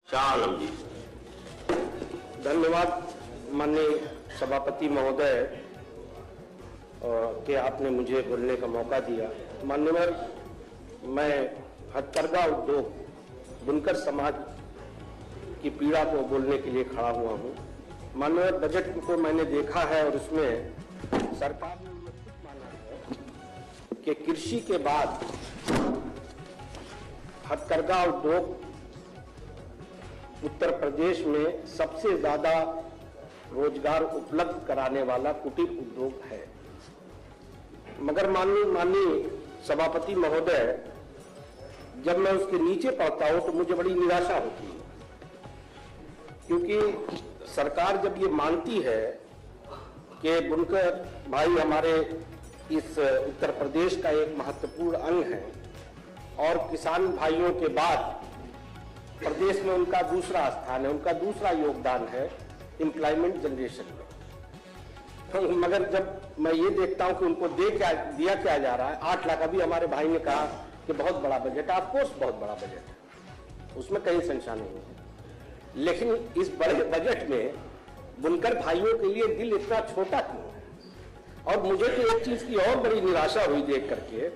शाह आलम जी। धन्यवाद माननीय सभापति महोदय कि आपने मुझे बोलने का मौका दिया। मान्यवर, मैं हथकरघा उद्योग बुनकर समाज की पीड़ा को बोलने के लिए खड़ा हुआ हूँ। मान्यवर, बजट को मैंने देखा है और उसमें सरकार ने ये खुद माना है कि कृषि के बाद हथकरघा उद्योग उत्तर प्रदेश में सबसे ज्यादा रोजगार उपलब्ध कराने वाला कुटीर उद्योग है। मगर माननीय सभापति महोदय, जब मैं उसके नीचे पढ़ता हूं तो मुझे बड़ी निराशा होती है, क्योंकि सरकार जब ये मानती है कि बुनकर भाई हमारे इस उत्तर प्रदेश का एक महत्वपूर्ण अंग है और किसान भाइयों के बाद प्रदेश में उनका दूसरा स्थान है, उनका दूसरा योगदान है एम्प्लॉयमेंट जनरेशन में, मगर जब मैं ये देखता हूं कि उनको दिया क्या जा रहा है, 8 लाख। अभी हमारे भाई ने कहा कि बहुत बड़ा बजट है, ऑफकोर्स बहुत बड़ा बजट है, उसमें कहीं संशय नहीं है, लेकिन इस बड़े बजट में बुनकर भाइयों के लिए दिल इतना छोटा क्यों है? और मुझे तो एक चीज की और बड़ी निराशा हुई देख करके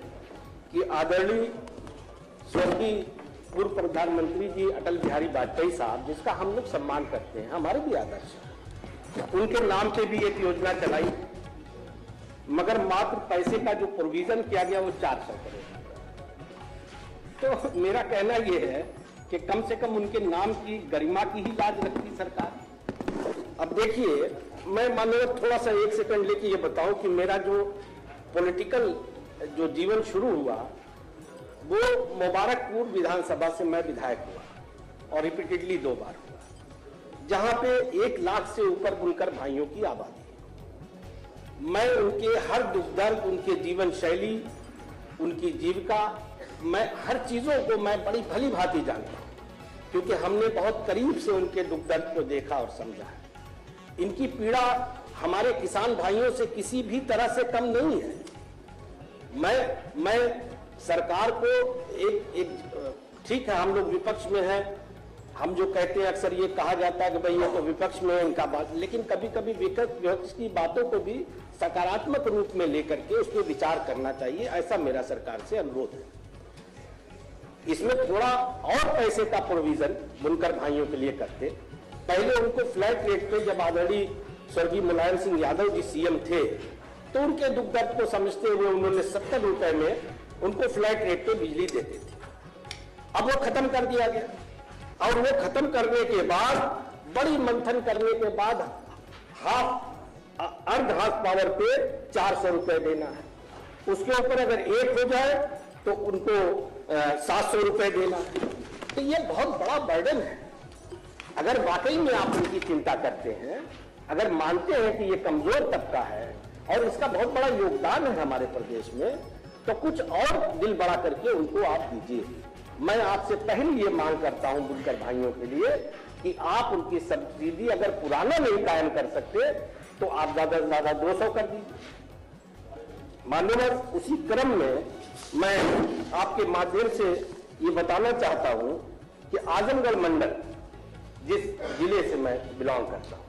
कि आदरणीय स्वर्गीय पूर्व प्रधानमंत्री जी अटल बिहारी वाजपेयी साहब, जिसका हम लोग सम्मान करते हैं, हमारे भी आदर्श है, उनके नाम पे भी एक योजना चलाई, मगर मात्र पैसे का जो प्रोविजन किया गया वो 400 करोड़। तो मेरा कहना यह है कि कम से कम उनके नाम की गरिमा की ही लाज रखती सरकार। अब देखिए, मैं माननीय थोड़ा सा 1 सेकंड लेके ये बताऊं कि मेरा जो पॉलिटिकल जो जीवन शुरू हुआ वो मुबारकपुर विधानसभा से मैं विधायक हुआ और रिपीटेडली 2 बार हुआ, जहां पे 1 लाख से ऊपर बुनकर भाइयों की आबादी है। मैं उनके हर दुख दर्द, उनके जीवन शैली, उनकी जीविका, मैं हर चीजों को मैं बड़ी भली भांति जानता हूं, क्योंकि हमने बहुत करीब से उनके दुख दर्द को देखा और समझा है। इनकी पीड़ा हमारे किसान भाइयों से किसी भी तरह से कम नहीं है। मैं सरकार को एक ठीक है, हम लोग विपक्ष में हैं, हम जो कहते हैं अक्सर ये कहा जाता है कि भाई ये तो विपक्ष में है इनका बात, लेकिन कभी कभी विपक्ष की बातों को भी सकारात्मक रूप में लेकर के उस पर विचार करना चाहिए, ऐसा मेरा सरकार से अनुरोध है। इसमें थोड़ा और पैसे का प्रोविजन बुनकर भाइयों के लिए करते। पहले उनको फ्लैट रेट पे, जब आदरणीय स्वर्गीय मुलायम सिंह यादव जी सीएम थे, तो उनके दुख दर्द को समझते हुए उन्होंने 70 रुपए में उनको फ्लैट रेट पे बिजली देते थे। अब वो खत्म कर दिया गया और वो खत्म करने के बाद बड़ी मंथन करने के बाद अर्ध हाफ पावर पे 400 रुपए देना है। उसके ऊपर अगर 1 हो जाए तो उनको 700 रुपए देना है। तो ये बहुत बड़ा बर्डन है। अगर वाकई में आप उनकी चिंता करते हैं, अगर मानते हैं कि ये कमजोर तबका है और इसका बहुत बड़ा योगदान है हमारे प्रदेश में, तो कुछ और दिल बड़ा करके उनको आप दीजिए। मैं आपसे पहले ये मांग करता हूं बुनकर भाइयों के लिए कि आप उनकी सब्सिडी अगर पुराना नहीं कायम कर सकते तो आप ज्यादा से ज्यादा 200 कर दीजिए। माननीय, उसी क्रम में मैं आपके माध्यम से ये बताना चाहता हूं कि आजमगढ़ मंडल, जिस जिले से मैं बिलोंग करता हूं,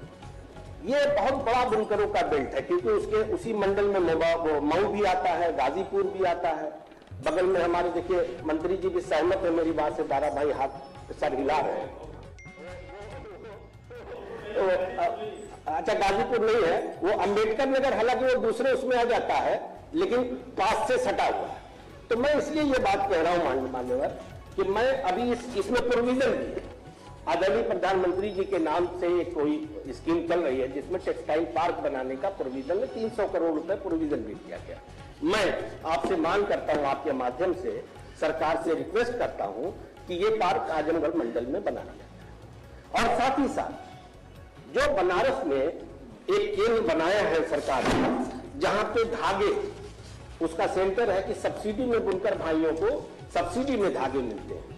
ये बहुत बड़ा बुनकरों का बेल्ट है, क्योंकि उसके उसी मंडल में मऊ भी आता है, गाजीपुर भी आता है, बगल में हमारे देखिए मंत्री जी भी सहमत है मेरी बात से, दारा भाई हाथ सर हिला रहे हैं। तो अच्छा, गाजीपुर नहीं है वो, अंबेडकर नगर, हालांकि वो दूसरे उसमें आ जाता है, लेकिन पास से सटा हुआ है। तो मैं इसलिए ये बात कह रहा हूं मान्यवर कि मैं अभी इसमें प्रोविजन भी, आदरणीय प्रधानमंत्री जी के नाम से एक कोई स्कीम चल रही है जिसमें टेक्सटाइल पार्क बनाने का प्रोविजन है, 300 करोड़ रुपए प्रोविजन भी किया गया। मैं आपसे मांग करता हूं, आपके माध्यम से सरकार से रिक्वेस्ट करता हूं कि ये पार्क आजमगढ़ मंडल में बनाया जाए। और साथ ही साथ जो बनारस में एक केंद्र बनाया है सरकार ने, जहां पे धागे, उसका सेंटर है कि सब्सिडी में बुनकर भाइयों को सब्सिडी में धागे मिलते हैं।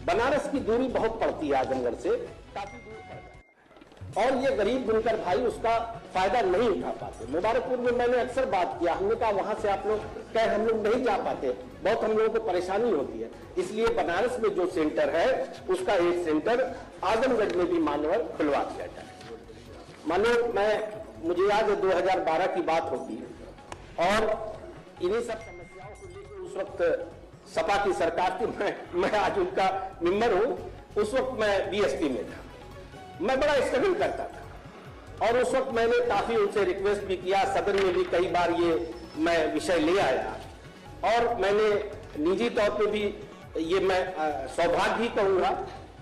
बनारस की दूरी बहुत पड़ती है आजमगढ़ से, काफी दूर पड़ जाता है। और ये गरीब बुनकर भाई उसका फायदा नहीं उठा पाते। मुबारकपुर में मैंने अक्सर बात किया, हमने कहा वहां से आप लोग कहे हम लोग नहीं जा पाते, बहुत हम लोगों को परेशानी होती है, इसलिए बनारस में जो सेंटर है उसका एक सेंटर आजमगढ़ में भी मानवर खुलवा दिया जाए। मानो मुझे याद है 2012 की बात होगी और इन्हीं सब समस्याओं को लेकर उस वक्त सपा की सरकार थी, मैं आज उनका मेंबर हूं, उस वक्त मैं बीएसपी में था, मैं बड़ा स्ट्रगल करता था और उस वक्त मैंने काफी उनसे रिक्वेस्ट भी किया, सदन में भी कई बार ये मैं विषय ले आया और मैंने निजी तौर पे भी ये मैं सौभाग्य ही कहूंगा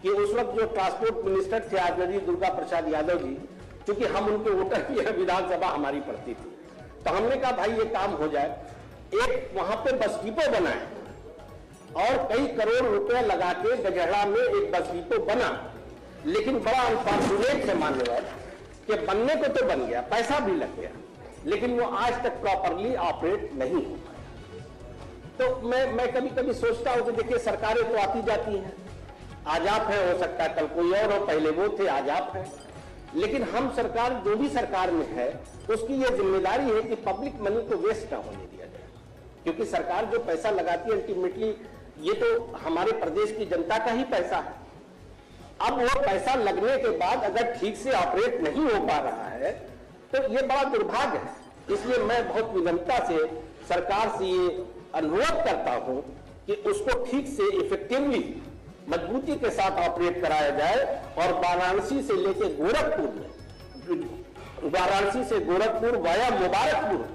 कि उस वक्त जो ट्रांसपोर्ट मिनिस्टर थे आचार्य दुर्गा प्रसाद यादव जी, क्योंकि हम उनके वोटर की विधानसभा हमारी पड़ती थी, तो हमने कहा भाई ये काम हो जाए, एक वहां पे बस डिपो बनाए और कई करोड़ रुपए लगा के गजहरा में एक बस डिपो बना, लेकिन बड़ा अनफॉर्चुनेट है मान्यवर कि बनने को तो बन गया, पैसा भी लग गया, लेकिन वो आज तक प्रॉपरली ऑपरेट नहीं हो पाया। तो मैं कभी कभी सोचता हूं कि देखिए सरकारें तो आती जाती हैं, आज आप हैं, हो सकता है कल कोई और हो, पहले वो थे आज आप हैं, लेकिन हम सरकार जो भी सरकार में है उसकी ये जिम्मेदारी है कि पब्लिक मनी को वेस्ट ना होने दिया जाए, क्योंकि सरकार जो पैसा लगाती है अल्टीमेटली ये तो हमारे प्रदेश की जनता का ही पैसा है। अब वो पैसा लगने के बाद अगर ठीक से ऑपरेट नहीं हो पा रहा है तो ये बड़ा दुर्भाग्य है। इसलिए मैं बहुत विनम्रता से सरकार से ये अनुरोध करता हूं कि उसको ठीक से इफेक्टिवली मजबूती के साथ ऑपरेट कराया जाए और वाराणसी से लेकर गोरखपुर में, वाराणसी से गोरखपुर वाया मुबारकपुर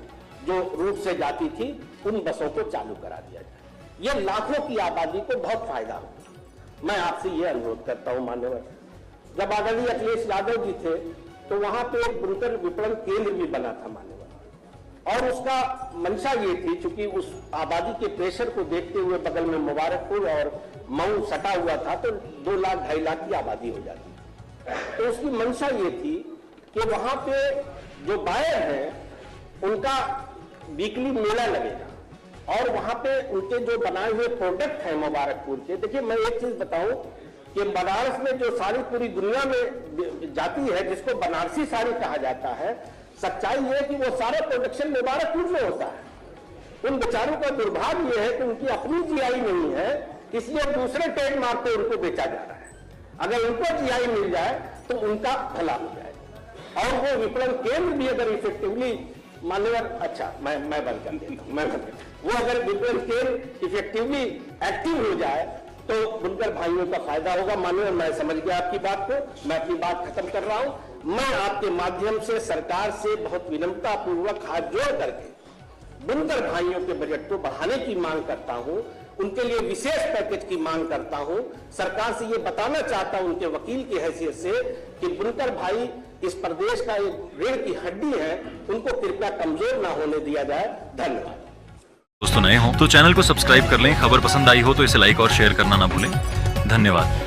जो रूट से जाती थी उन बसों को चालू करा दिया जाए। ये लाखों की आबादी को बहुत फायदा होगा। मैं आपसे ये अनुरोध करता हूं मान्यवर, जब आदरणीय अखिलेश यादव जी थे तो वहां पे एक बुनकर विपणन केंद्र भी बना था मान्यवर, और उसका मंशा ये थी, चूंकि उस आबादी के प्रेशर को देखते हुए बगल में मुबारकपुर और मऊ सटा हुआ था तो 2 लाख 2.5 लाख की आबादी हो जाती, तो उसकी मंशा ये थी कि वहां पे जो बायर हैं उनका वीकली मेला लगेगा और वहां पे उनके जो बनाए हुए प्रोडक्ट हैं मुबारकपुर के। देखिए मैं एक चीज बताऊं कि बनारस में जो साड़ी पूरी दुनिया में जाती है, जिसको बनारसी साड़ी कहा जाता है, सच्चाई ये है कि वो सारा प्रोडक्शन मुबारकपुर में होता है। उन बेचारों का दुर्भाग्य ये है कि उनकी अपनी जीआई नहीं है, इसलिए दूसरे ट्रेडमार्क पे उनको बेचा जा रहा है। अगर उनको जीआई मिल जाए तो उनका भला हो जाएगा और वो विपणन केंद्र भी अगर इफेक्टिवली मान्यवर, अच्छा मैं बंद कर देता हूं, वो अगर विपणन केंद्र इफेक्टिवली एक्टिव हो जाए तो बुनकर भाइयों का फायदा होगा। मान्यवर मैं समझ गया आपकी बात को, मैं अपनी बात खत्म कर रहा हूं। मैं आपके माध्यम से सरकार से बहुत विनम्रता पूर्वक हाथ जोड़ करके बुनकर भाइयों के बजट को बढ़ाने की मांग करता हूं, उनके लिए विशेष पैकेज की मांग करता हूं। सरकार से ये बताना चाहता हूं उनके वकील की हैसियत से कि बुनकर भाई इस प्रदेश का एक रीढ़ की हड्डी है, उनको कृपया कमजोर ना होने दिया जाए। धन्यवाद। दोस्तों नए हो तो चैनल को सब्सक्राइब कर लें, खबर पसंद आई हो तो इसे लाइक और शेयर करना ना भूलें। धन्यवाद।